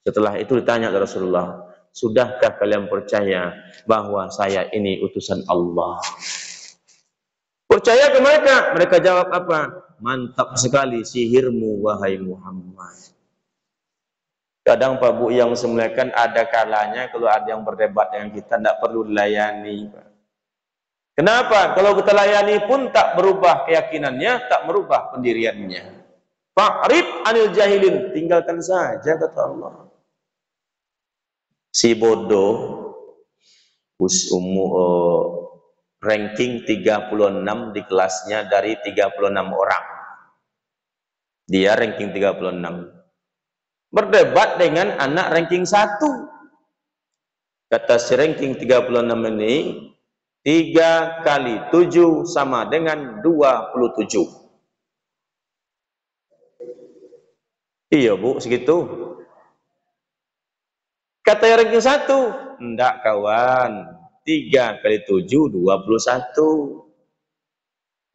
Setelah itu ditanya kepada Rasulullah, sudahkah kalian percaya bahwa saya ini utusan Allah? Percaya ke mereka? Mereka jawab apa? Mantap sekali sihirmu wahai Muhammad. Kadang Pak Bu yang semuliakan, ada kalanya kalau ada yang berdebat dengan kita tidak perlu dilayani Pak. Kenapa? Kalau kita layani pun tak berubah keyakinannya, tak berubah pendiriannya. Fa'rid anil jahilin, tinggalkan saja kata Allah. Si bodoh ranking 36 di kelasnya dari 36 orang. Dia ranking 36. Berdebat dengan anak ranking 1. Kata si ranking 36 ini, 3 kali 7 sama dengan 27. Iya bu, segitu. Kata yang ranking 1, enggak kawan, 3 kali 7, 21.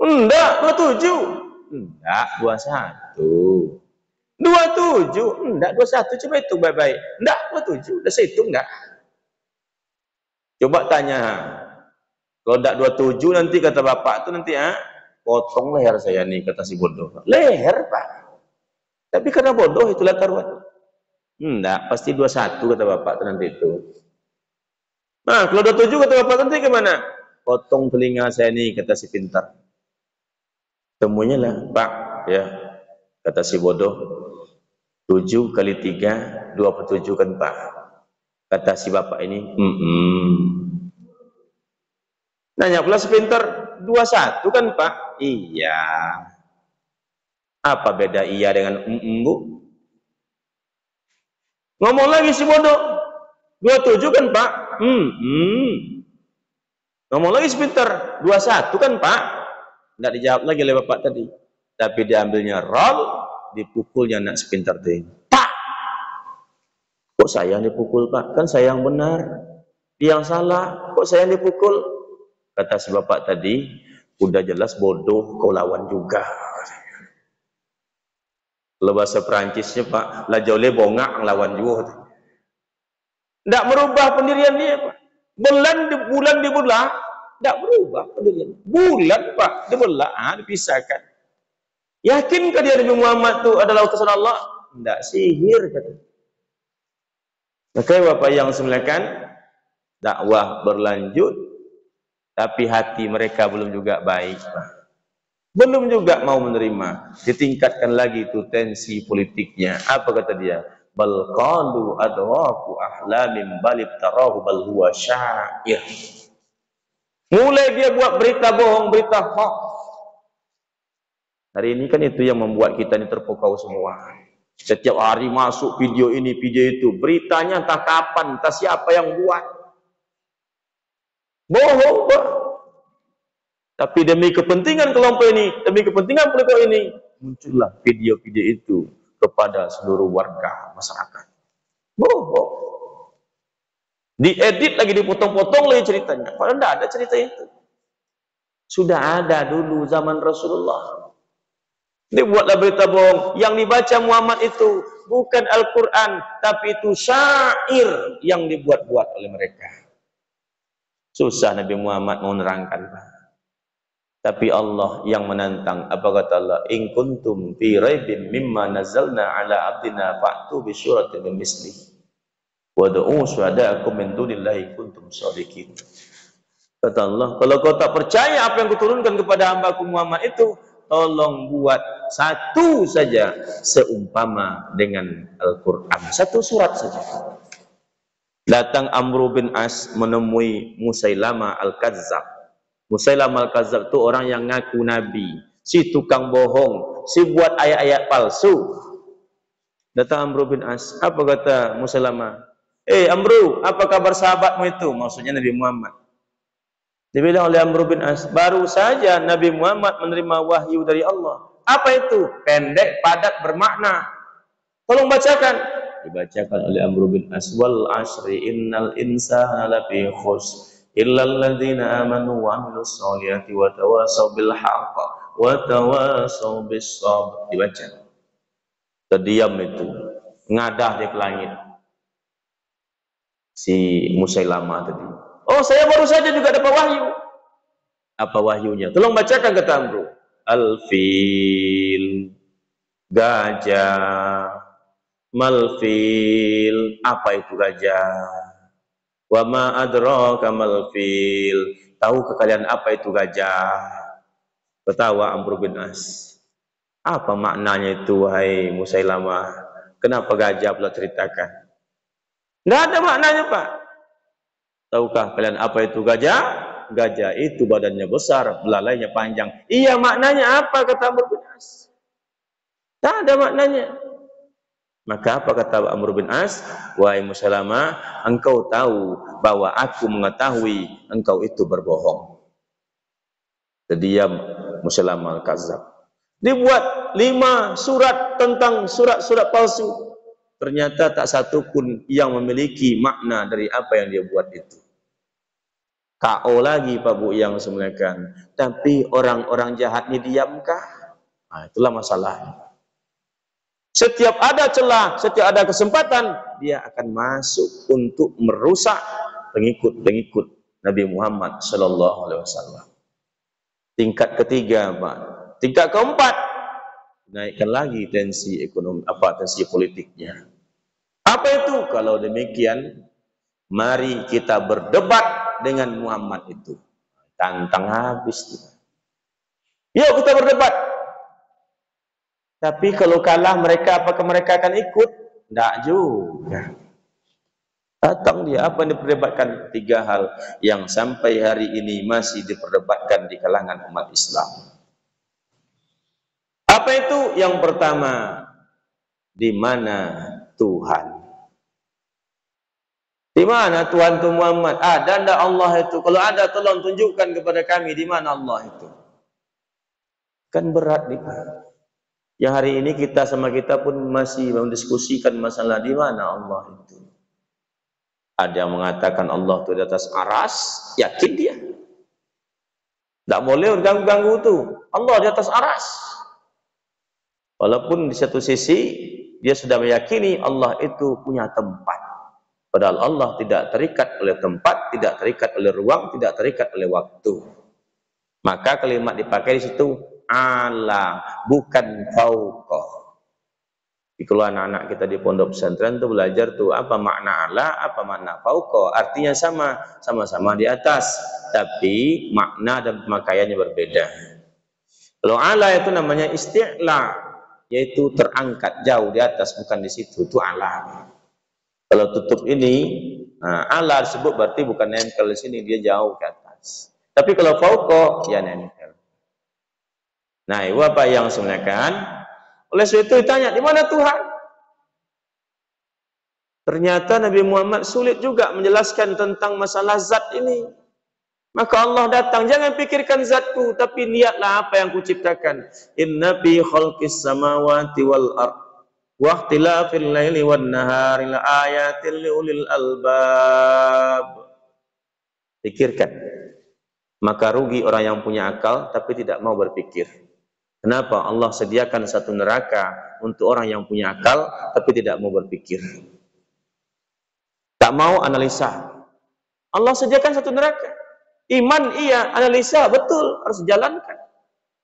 Enggak, 27. Enggak, 21. 27, enggak 21, coba hitung baik-baik. Enggak, 27, udah saya hitung enggak? Coba tanya, kalau enggak 27 nanti kata bapak tuh nanti potong leher saya nih, kata si bodoh. Leher pak, tapi karena bodoh itulah taruhan. Enggak, pasti 21 kata bapak tuh nanti itu. Nah, kalau 27 kata bapak nanti gimana? Potong telinga saya nih, kata si pintar. Temunya lah, pak, ya, kata si bodoh. 7 kali 3, 27 kan pak. Kata si bapak ini, Nanya pula si pintar, 21 kan pak? Iya. Apa beda iya dengan bu? Ngomong lagi si bodoh, 27 kan pak? Ngomong lagi si pintar, 21 kan pak? Nggak dijawab lagi oleh bapak tadi. Tapi diambilnya roll, dipukulnya anak si pintar tadi. Pak! Kok saya yang dipukul pak? Kan saya yang benar. Dia yang salah. Kok saya yang dipukul? Kata si bapak tadi, udah jelas bodoh, kau lawan juga. Kalau bahasa Perancisnya pak, la jole bongak lawan juga. Tidak merubah pendirian dia pak. Bulan dibelah, tidak berubah pendirian. Bulan pak, dibelah, dipisahkan. Yakinkah dia Nabi Muhammad itu adalah utusan Allah? Tidak, sihir kata. Maka bapak yang semuliakan, dakwah berlanjut, tapi hati mereka belum juga baik pak. Belum juga mau menerima. Ditingkatkan lagi itu tensi politiknya. Apa kata dia? Bal qalu adraku ahlamin balib tarahu bal huwa syair. Mulai dia buat berita bohong, berita hoax. Hari ini kan itu yang membuat kita ini terpukau semua. Setiap hari masuk video ini, video itu. Beritanya entah kapan, entah siapa yang buat. Bohong pak. Tapi demi kepentingan kelompok ini, demi kepentingan kelompok ini, muncullah video-video itu kepada seluruh warga masyarakat. Bohong. Diedit lagi, dipotong-potong lagi ceritanya. Padahal tidak ada cerita itu. Sudah ada dulu zaman Rasulullah. Dibuatlah berita bohong. Yang dibaca Muhammad itu bukan Al-Quran, tapi itu syair yang dibuat-buat oleh mereka. Susah Nabi Muhammad mau menerangkan. Tapi Allah yang menantang. Apa kata Allah? In kuntum fi raibin mimma nazalna ala abdina fa'tu bi syuratin min misli wad'u syuhada'akum min dunillahi kuntum shadiqin. Kata Allah, kalau kau tak percaya apa yang kuturunkan kepada hambaku Muhammad itu, tolong buat satu saja seumpama dengan Al-Quran, satu surat saja. Datang Amr bin As menemui Musailamah Al-Kazzab. Musailamah Al-Kazzab itu orang yang ngaku nabi, si tukang bohong, si buat ayat-ayat palsu. Datang Amr bin As, apa kata Musailamah? Amru, apa kabar sahabatmu itu? Maksudnya Nabi Muhammad. Dibilang oleh Amr bin As, baru saja Nabi Muhammad menerima wahyu dari Allah. Apa itu? Pendek, padat, bermakna. Tolong bacakan. Dibacakan oleh Amr bin As, wal asri innal insana lafi khusr illal ladzina amanu wa amilus solihati wa tawasaw bil haqq wa tawasaw bis sabr. Dibaca. Terdiam itu, ngadah dia ke langit si Musailamah tadi. Oh, saya baru saja juga dapat wahyu. Apa wahyunya? Tolong bacakan, kata Amru. Al-fil, gajah. Malfil, apa itu gajah? Wa ma adraka mal fil, tahukah kalian apa itu gajah? Ketawa Amr bin As. Apa maknanya itu, wahai Musailamah? Kenapa gajah pula ceritakan? Nggak ada maknanya, Pak. Tahukah kalian apa itu gajah? Gajah itu badannya besar, belalainya panjang. Iya, maknanya apa, kata Amr bin As? Tak ada maknanya. Maka apa kata Amr bin As? Wahai Musailamah, engkau tahu bahwa aku mengetahui engkau itu berbohong. Terdiam Musailamah al-Kazzab. Dibuat 5 surat tentang surat-surat palsu. Ternyata tak satu pun yang memiliki makna dari apa yang dia buat itu. KO lagi Pak Bu yang semuakan. Tapi orang-orang jahat ini diamkah? Nah, itulah masalahnya. Setiap ada celah, setiap ada kesempatan, dia akan masuk untuk merusak pengikut-pengikut Nabi Muhammad Sallallahu Alaihi Wasallam. Tingkat ketiga, Pak. Tingkat keempat, naikkan lagi tensi ekonomi, tensi politiknya. Apa itu? Kalau demikian, mari kita berdebat dengan Muhammad itu. Tantang habis. Yuk kita berdebat. Tapi kalau kalah mereka, apakah mereka akan ikut? Tidak juga. Datang dia, apa yang diperdebatkan? 3 hal yang sampai hari ini masih diperdebatkan di kalangan umat Islam. Apa itu? Yang pertama, di mana Tuhan? Di mana Tuhan itu Muhammad? Ada enggak Allah itu? Kalau ada, tolong tunjukkan kepada kami di mana Allah itu. Kan berat nih Pak. Yang hari ini kita sama kita pun masih mendiskusikan masalah di mana Allah itu. Ada yang mengatakan Allah itu di atas aras, yakin dia. Tidak boleh ganggu-ganggu itu. Allah di atas aras. Walaupun di satu sisi dia sudah meyakini Allah itu punya tempat. Padahal Allah tidak terikat oleh tempat, tidak terikat oleh ruang, tidak terikat oleh waktu. Maka kalimat dipakai di situ ala, bukan fauqah. Kalau anak-anak kita di pondok pesantren tuh belajar tuh apa makna ala, apa makna fauqah. Artinya sama-sama di atas, tapi makna dan pemakaiannya berbeda. Kalau ala itu namanya isti'la, yaitu terangkat jauh di atas, bukan di situ, itu ala. Kalau tutup ini, ala disebut berarti bukan nempel di sini, dia jauh ke atas. Tapi kalau fauqah, ya nempel. Nah, itu apa yang sebenarnya? Oleh sebab itu ditanya, di mana Tuhan? Ternyata Nabi Muhammad sulit juga menjelaskan tentang masalah zat ini. Maka Allah datang, jangan pikirkan zatku, tapi lihatlah apa yang kuciptakan. Inna fi khalqis samawati wal ardh wa ikhtilafil laili wan nahari la ayatil liulil albab. Pikirkan. Maka rugi orang yang punya akal tapi tidak mau berpikir. Kenapa? Allah sediakan satu neraka untuk orang yang punya akal tapi tidak mau berpikir. Tak mau analisa. Allah sediakan satu neraka. Iman iya, analisa betul, harus dijalankan.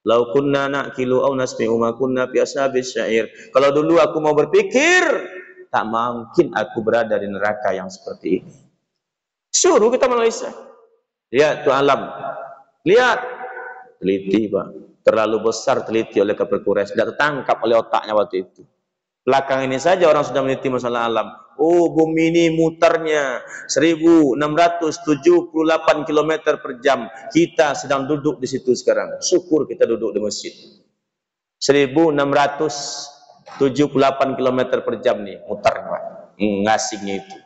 Lau kunna naqilu aw nasmi'u ma kunna fi ashabis syair. Kalau dulu aku mau berpikir, tak mungkin aku berada di neraka yang seperti ini. Suruh kita analisa. Lihat tuh alam. Lihat. Teliti, Pak. Terlalu besar teliti oleh kafir Quraisy, tidak tertangkap oleh otaknya waktu itu. Belakang ini saja orang sudah meneliti masalah alam. Oh, bumi ini mutarnya 1678 km per jam. Kita sedang duduk di situ sekarang. Syukur kita duduk di masjid. 1678 km per jam nih mutarnya, Pak. Ngasingnya itu.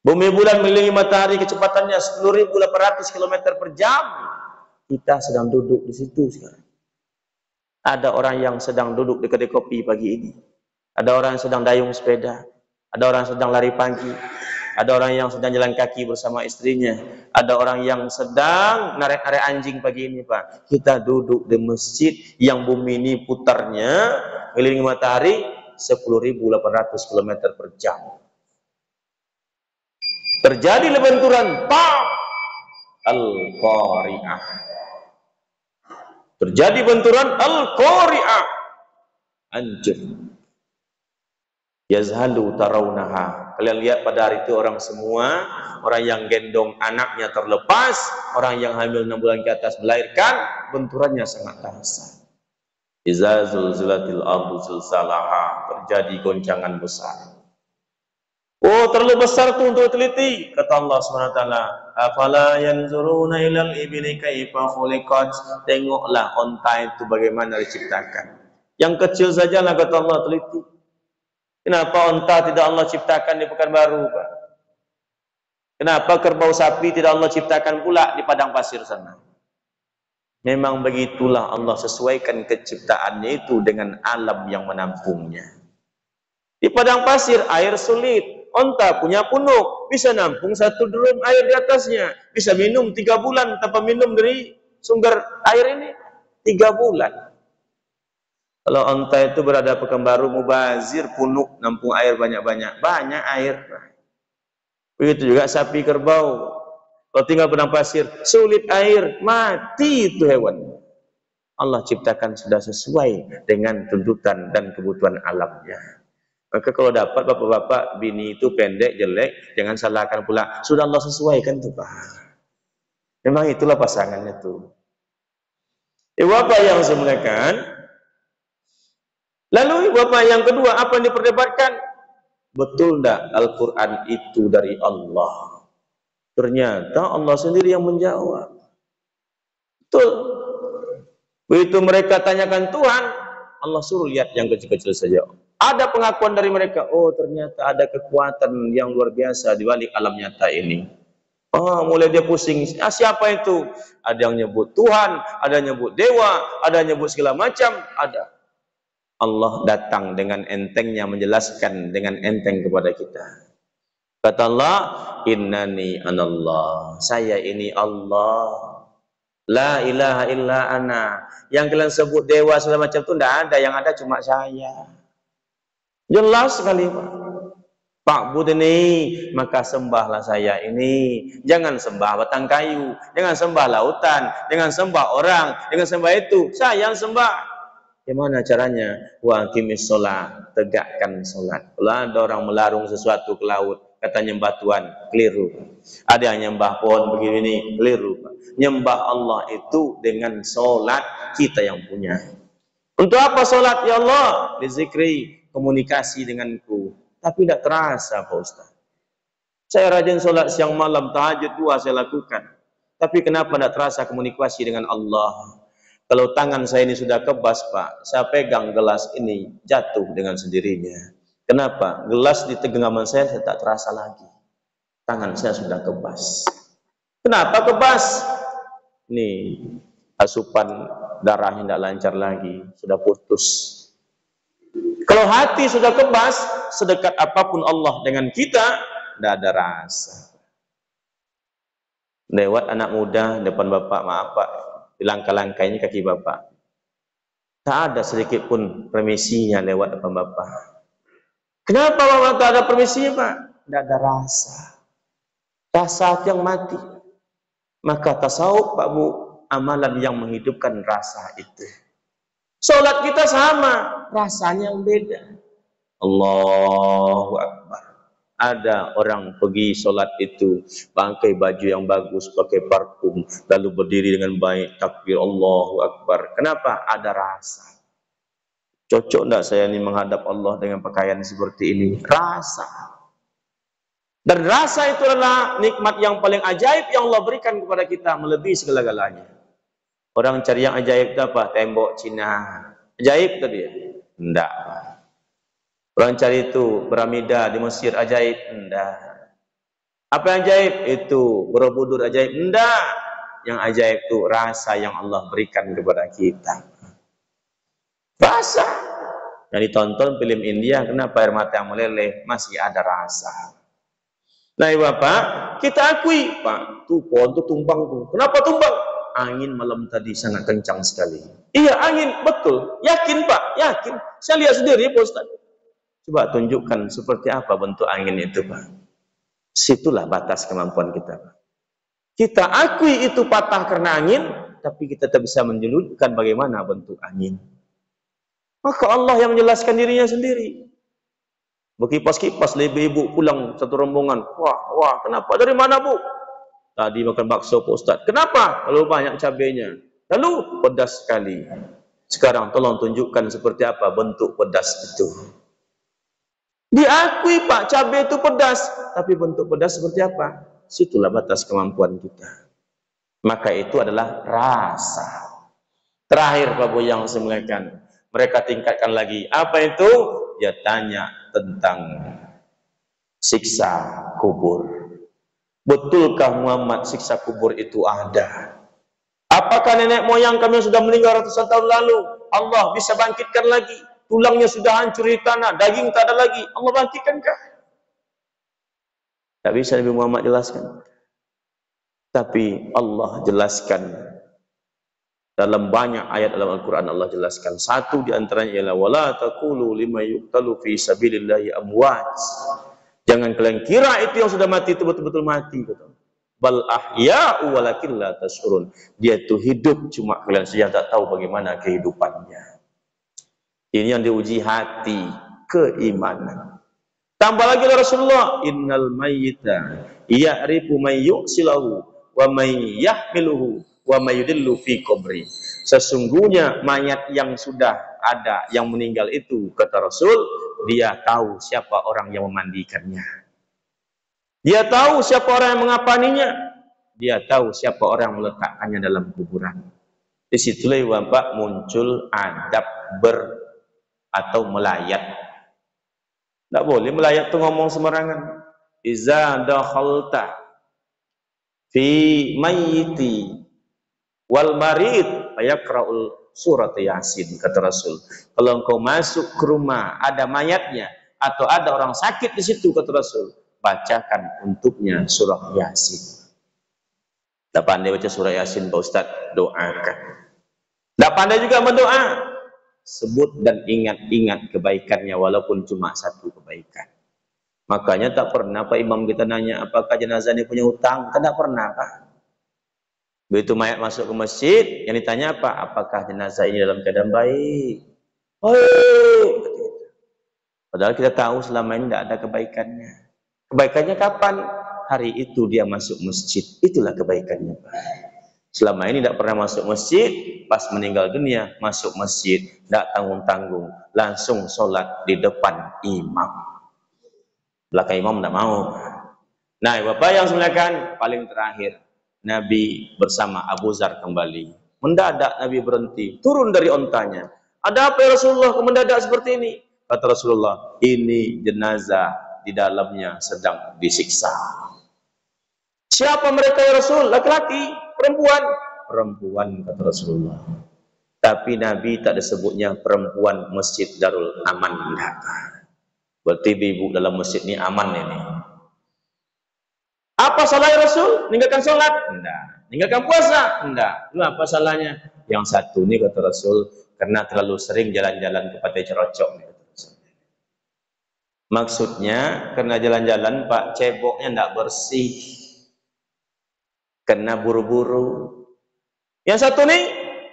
Bumi bulan mengelilingi matahari kecepatannya 10.800 km per jam. Kita sedang duduk di situ sekarang. Ada orang yang sedang duduk di kedai kopi pagi ini. Ada orang yang sedang dayung sepeda. Ada orang yang sedang lari pagi. Ada orang yang sedang jalan kaki bersama istrinya. Ada orang yang sedang narik-narik anjing pagi ini, Pak. Kita duduk di masjid yang bumi ini putarnya mengelilingi matahari 10.800 km per jam. Terjadi benturan, pak, al-qari'ah. Terjadi benturan al-qari'ah. Hancur. Yazhalu tarawunaha. Kalian lihat pada hari itu orang semua, orang yang gendong anaknya terlepas, orang yang hamil 6 bulan ke atas melahirkan, benturannya sangat dahsyat. Iza zulzilatil ardu zilzalaha, terjadi goncangan besar. Oh, terlalu besar itu untuk teliti. Kata Allah SWT, afala yanzuruna ilal ibili kaifa khuliqat. Tengoklah onta itu bagaimana diciptakan. Yang kecil sajalah kata Allah teliti. Kenapa onta tidak Allah ciptakan di Pekanbaru, Pak? Kenapa kerbau sapi tidak Allah ciptakan pula di padang pasir sana? Memang begitulah Allah sesuaikan keciptaannya itu dengan alam yang menampungnya. Di padang pasir air sulit. Onta punya punuk, bisa nampung 1 drum air di atasnya. Bisa minum 3 bulan tanpa minum dari sumber air ini. 3 bulan. Kalau onta itu berada Pekanbaru mubazir, punuk, nampung air banyak-banyak. Banyak air. Begitu juga sapi kerbau. Kalau tinggal padang pasir, sulit air, mati itu hewan. Allah ciptakan sudah sesuai dengan tuntutan dan kebutuhan alamnya. Maka kalau dapat bapak-bapak bini itu pendek, jelek, jangan salahkan pula. Sudah Allah sesuaikan tuh, Pak. Memang itulah pasangannya tuh. Bapak yang semuliakan. Lalu bapak yang kedua, apa yang diperdebatkan? Betul tak Al-Quran itu dari Allah? Ternyata Allah sendiri yang menjawab. Betul. Begitu mereka tanyakan Tuhan, Allah suruh lihat yang kecil-kecil saja. Ada pengakuan dari mereka, oh ternyata ada kekuatan yang luar biasa di balik alam nyata ini. Oh, mulai dia pusing. Siapa itu? Ada yang nyebut Tuhan, ada yang nyebut dewa, ada yang nyebut segala macam, ada. Allah datang dengan entengnya menjelaskan dengan enteng kepada kita. Kata Allah, innani anallah. Saya ini Allah. La ilaha illa ana. Yang kalian sebut dewa segala macam itu tidak ada, yang ada cuma saya. Jelas sekali, Pak. Pak Bud ini, maka sembahlah saya ini. Jangan sembah batang kayu, jangan sembah lautan, jangan sembah orang, jangan sembah itu. Saya yang sembah. Gimana caranya? Wa aqimis sholat, tegakkan sholat. Kalau ada orang melarung sesuatu ke laut, kata nyembah Tuhan, keliru. Ada yang nyembah pohon begini, keliru. Nyembah Allah itu dengan sholat kita yang punya. Untuk apa sholat? Ya Allah, dizikri, komunikasi denganku. Tapi tidak terasa, Pak Ustaz. Saya rajin sholat siang malam, tahajud 2 saya lakukan. Tapi kenapa tidak terasa komunikasi dengan Allah? Kalau tangan saya ini sudah kebas, Pak, saya pegang gelas ini jatuh dengan sendirinya. Kenapa? Gelas di genggaman saya tak terasa lagi. Tangan saya sudah kebas. Kenapa kebas? Ini asupan darahnya tidak lancar lagi, sudah putus. Kalau hati sudah kebas, sedekat apapun Allah dengan kita, tidak ada rasa. Lewat anak muda depan bapak, maaf Pak, langkah-langkahnya kaki bapak. Tak ada sedikit pun permisinya lewat depan bapak. Kenapa bapak tak ada permisinya, Pak? Tidak ada rasa. Rasa yang mati. Maka tasawuf, Pak Bu, amalan yang menghidupkan rasa itu. Sholat kita sama, rasanya yang beda. Allahu Akbar. Ada orang pergi sholat itu pakai baju yang bagus, pakai parfum, lalu berdiri dengan baik, takbir Allahu Akbar. Kenapa? Ada rasa. Cocok enggak saya ini menghadap Allah dengan pakaian seperti ini? Rasa. Dan rasa itu adalah nikmat yang paling ajaib yang Allah berikan kepada kita, melebihi segala-galanya. Orang cari yang ajaib itu apa? Tembok Cina. Ajaib tadi ya? Enggak. Orang cari itu piramida di Mesir, ajaib? Enggak. Apa yang ajaib? Itu Borobudur ajaib? Enggak. Yang ajaib itu rasa yang Allah berikan kepada kita. Rasa. Yang ditonton film India, kenapa air mata yang meleleh? Masih ada rasa. Nah Bapak, kita akui, Pak, tuh pohon tuh tumbang tuh. Kenapa tumbang? Angin malam tadi sangat kencang sekali. Iya, angin, betul. Yakin, Pak, yakin. Saya lihat sendiri, Pak Ustaz. Coba tunjukkan seperti apa bentuk angin itu, Pak. Situlah batas kemampuan kita, Pak. Kita akui itu patah karena angin, tapi kita tak bisa menunjukkan bagaimana bentuk angin. Maka Allah yang menjelaskan dirinya sendiri. Berkipas-kipas ibu-ibu pulang satu rombongan. Wah, kenapa? Dari mana, Bu? Tadi makan bakso, Pak Ustaz. Kenapa? Kalau banyak cabenya. Lalu pedas sekali. Sekarang tolong tunjukkan seperti apa bentuk pedas itu. Diakui Pak, cabai itu pedas. Tapi bentuk pedas seperti apa? Situlah batas kemampuan kita. Maka itu adalah rasa. Terakhir Bapak yang saya muliakan, mereka tingkatkan lagi. Apa itu? Dia tanya tentang siksa kubur. Betulkah Muhammad siksa kubur itu ada? Apakah nenek moyang kami yang sudah meninggal ratusan tahun lalu Allah bisa bangkitkan lagi? Tulangnya sudah hancur di tanah, daging tak ada lagi. Allah bangkitkankah? Tak bisa Nabi Muhammad jelaskan. Tapi Allah jelaskan dalam banyak ayat dalam Al-Quran. Allah jelaskan satu di antaranya ialah wala taqulu lima yuqtalu fi sabilillahi amwat. Jangan kalian kira itu yang sudah mati itu betul-betul mati, kata. Bal ahya'u walakin la tash'urun. Dia itu hidup, cuma kalian saja tak tahu bagaimana kehidupannya. Ini yang diuji hati, keimanan. Tambah lagi Rasulullah, innal mayyita ya'rifu man yu'silahu wa man yahmiluhu wa may yudillu fi qabri. Sesungguhnya mayat yang sudah ada, yang meninggal itu, kata Rasul, dia tahu siapa orang yang memandikannya. Dia tahu siapa orang yang mengapaninya. Dia tahu siapa orang yang meletakkannya dalam kuburan. Disitulah Bapak muncul adab atau melayat. Tidak boleh melayat itu ngomong sembarangan. Iza dakhalta fi mayyiti wal marid ayakra'ul surat Yasin, kata Rasul. Kalau engkau masuk ke rumah ada mayatnya atau ada orang sakit di situ, kata Rasul, bacakan untuknya surah Yasin. Tak pandai baca surah Yasin, Pak Ustaz, doakan. Tak pandai juga berdoa, sebut dan ingat-ingat kebaikannya walaupun cuma satu kebaikan. Makanya tak pernah Pak Imam kita nanya apakah jenazah ini punya hutang, tidak pernah Pak. Begitu mayat masuk ke masjid, yang ditanya apa? Apakah jenazah ini dalam keadaan baik? Baik. Padahal kita tahu selama ini tidak ada kebaikannya. Kebaikannya kapan? Hari itu dia masuk masjid. Itulah kebaikannya Pak. Selama ini tidak pernah masuk masjid, pas meninggal dunia masuk masjid, tidak tanggung-tanggung, langsung sholat di depan imam. Belakang imam tidak mau. Nah Bapak yang semuliakan, paling terakhir Nabi bersama Abu Dzar kembali. Mendadak Nabi berhenti, turun dari ontanya. Ada apa ya Rasulullah, kok mendadak seperti ini? Kata Rasulullah, ini jenazah di dalamnya sedang disiksa. Siapa mereka ya Rasul? Laki-laki? Perempuan? Perempuan, kata Rasulullah. Tapi Nabi tak disebutnya perempuan Masjid Darul Aman. Berarti ibu dalam masjid ini aman ini. Apa salahnya Rasul? Meninggalkan sholat? Enggak. Meninggalkan puasa? Enggak. Lalu apa salahnya? Yang satu ini, kata Rasul, karena terlalu sering jalan-jalan ke Pantai Cerocok. Maksudnya, karena jalan-jalan Pak, ceboknya enggak bersih. Kena buru-buru. Yang satu nih,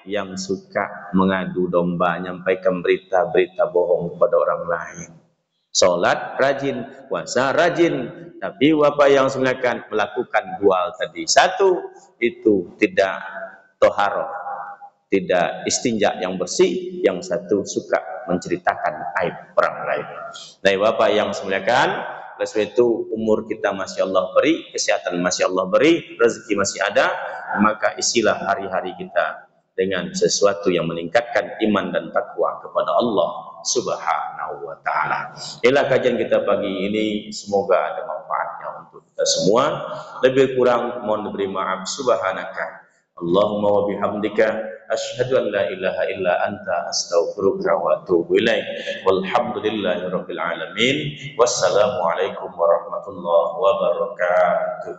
yang suka mengadu domba, nyampaikan berita-berita bohong kepada orang lain. Sholat rajin, puasa rajin, tapi Bapak yang sebenarnya melakukan dua tadi. Satu, itu tidak toharoh, tidak istinja yang bersih. Yang satu, suka menceritakan aib orang lain. Nah Bapak yang sebenarnya, oleh sebab itu umur kita masih Allah beri, kesehatan masih Allah beri, rezeki masih ada, maka isilah hari-hari kita dengan sesuatu yang meningkatkan iman dan takwa kepada Allah Subhanahu wa ta'ala. Inilah kajian kita pagi ini, semoga ada manfaatnya untuk kita semua. Lebih kurang mohon diberi maaf. Subhanaka Allahumma wa bihamdika asyhadu an la ilaha illa anta astaghfiruka wa atubu ilaik. Walhamdulillahi rabbil alamin. Wassalamualaikum warahmatullahi wabarakatuh.